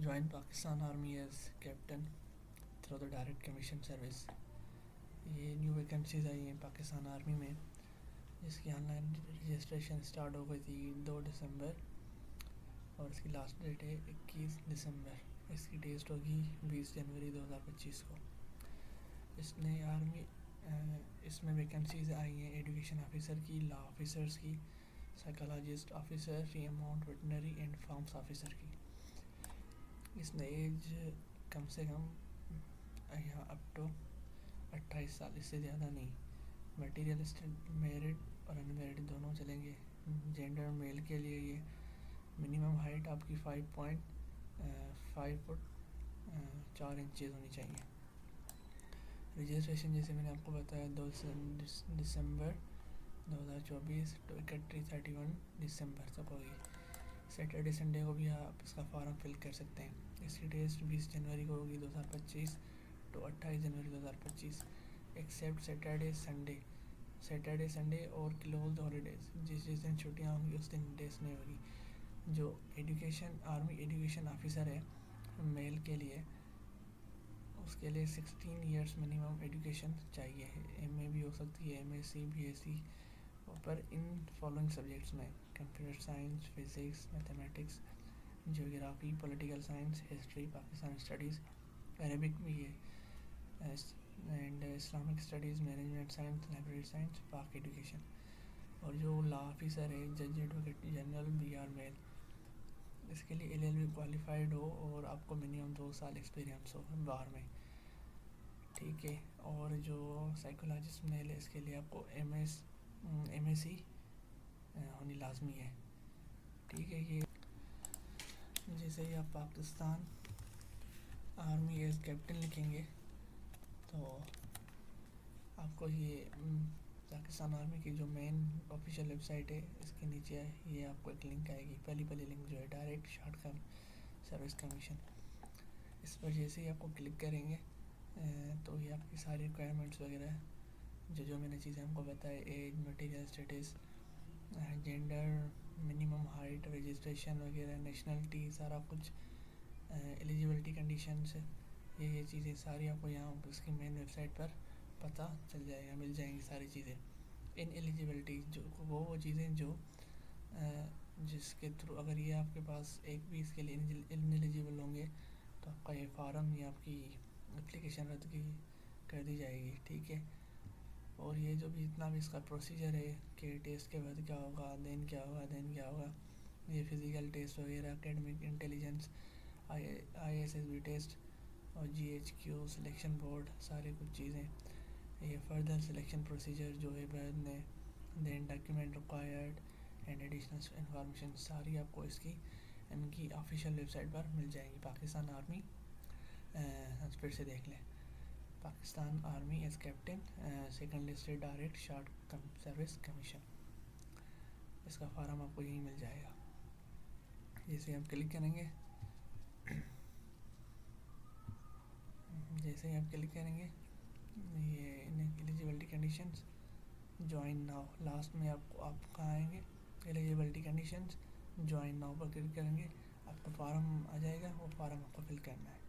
Join Pakistan Army as captain through the direct commission service। ये new vacancies आई हैं Pakistan army में, जिसकी ऑनलाइन रजिस्ट्रेशन स्टार्ट हो गई थी 2 दिसंबर और इसकी लास्ट डेट है 21 दिसंबर। इसकी टेस्ट होगी 20 जनवरी 2025 को। इसमें वैकेंसीज आई हैं एजुकेशन ऑफिसर की, लॉ ऑफिसर्स की, psychologist officer, remount veterinary and farms officer की। इसमें एज कम से कम यहाँ अप टू 28 साल, इससे ज़्यादा नहीं। मटीरियलिस्टिक मेरिड और अनमेरिड दोनों चलेंगे। जेंडर मेल के लिए ये मिनिमम हाइट आपकी 5 फुट 4 इंचेस होनी चाहिए। रजिस्ट्रेशन जैसे मैंने आपको बताया 2 दिसंबर 2024 to 31 दिसंबर तक होगी। सैटरडे संडे को भी आप इसका फॉर्म फिल कर सकते हैं। इसकी टेस्ट 20 जनवरी को होगी 2025 to 28 जनवरी 2025 एक्सेप्ट सैटरडे संडे और क्लोज्ड हॉलीडेज। जिस दिन छुट्टियाँ होंगी उस दिन टेस्ट नहीं होगी। जो आर्मी एजुकेशन ऑफिसर है मेल के लिए, उसके लिए 16 इयर्स मिनिमम एजुकेशन चाहिए है। एमए भी हो सकती है, एमएससी, बीएससी, पर इन फॉलोइंग सब्जेक्ट्स में computer science, physics, mathematics, geography, political science, history, Pakistan studies, Arabic भी है, and Islamic studies, management science, library science, पाक एजुकेशन। और जो लॉ ऑफिसर है जज एडवोकेट जनरल बीआर मेल, इसके लिए एलएलबी क्वालिफाइड हो और आपको मिनिमम 2 साल एक्सपीरियंस हो बाहर में, ठीक है। और जो साइकोलॉजिस्ट मेल है इसके लिए आपको एमएससी होनी लाजमी है, ठीक है। ये जैसे ही आप पाकिस्तान आर्मी एज कैप्टन लिखेंगे तो आपको ये पाकिस्तान आर्मी की जो मेन ऑफिशियल वेबसाइट है इसके नीचे ये आपको एक लिंक आएगी, पहली लिंक जो है डायरेक्ट शॉर्ट सर्विस कमीशन। इस पर जैसे ही आपको क्लिक करेंगे तो ये आपकी सारी रिक्वायरमेंट्स वगैरह जो मैंने चीज़ें आपको बताए, age, material status, gender, minimum height, registration वगैरह, नेशनलिटी, सारा कुछ, एलिजिबिलिटी कंडीशंस, ये चीज़ें सारी आपको यहाँ उसकी मेन वेबसाइट पर पता चल जाएगा, मिल जाएंगी सारी चीज़ें। इन एलिजिबिलिटी जो वो चीज़ें जो जिसके थ्रू अगर ये आपके पास एक भी इसके लिए इनएलिजिबल होंगे तो आपका ये फार्म या आपकी एप्लीकेशन रद्द कर दी जाएगी, ठीक है। और ये जो भी जितना भी इसका प्रोसीजर है कि टेस्ट के बाद क्या होगा, देन क्या होगा, ये फिज़िकल टेस्ट वगैरह, एकेडमिक इंटेलिजेंस, ISSB टेस्ट और GHQ सिलेक्शन बोर्ड, सारे कुछ चीज़ें, ये फर्दर सिलेक्शन प्रोसीजर जो है बाद में, then document required and additional information, सारी आपको इनकी ऑफिशियल वेबसाइट पर मिल जाएगी। पाकिस्तान आर्मी फिर से देख लें, Pakistan army as captain second listed direct short service commission, इसका फॉर्म आपको यहीं मिल जाएगा। जैसे आप क्लिक करेंगे ये eligibility conditions, join now, last में आप कहाँ आएंगे, एलिजिबिलिटी कंडीशंस, ज्वाइन नाउ पर क्लिक करेंगे, आपका फॉर्म आ जाएगा, वो फॉर्म आपको फिल करना है।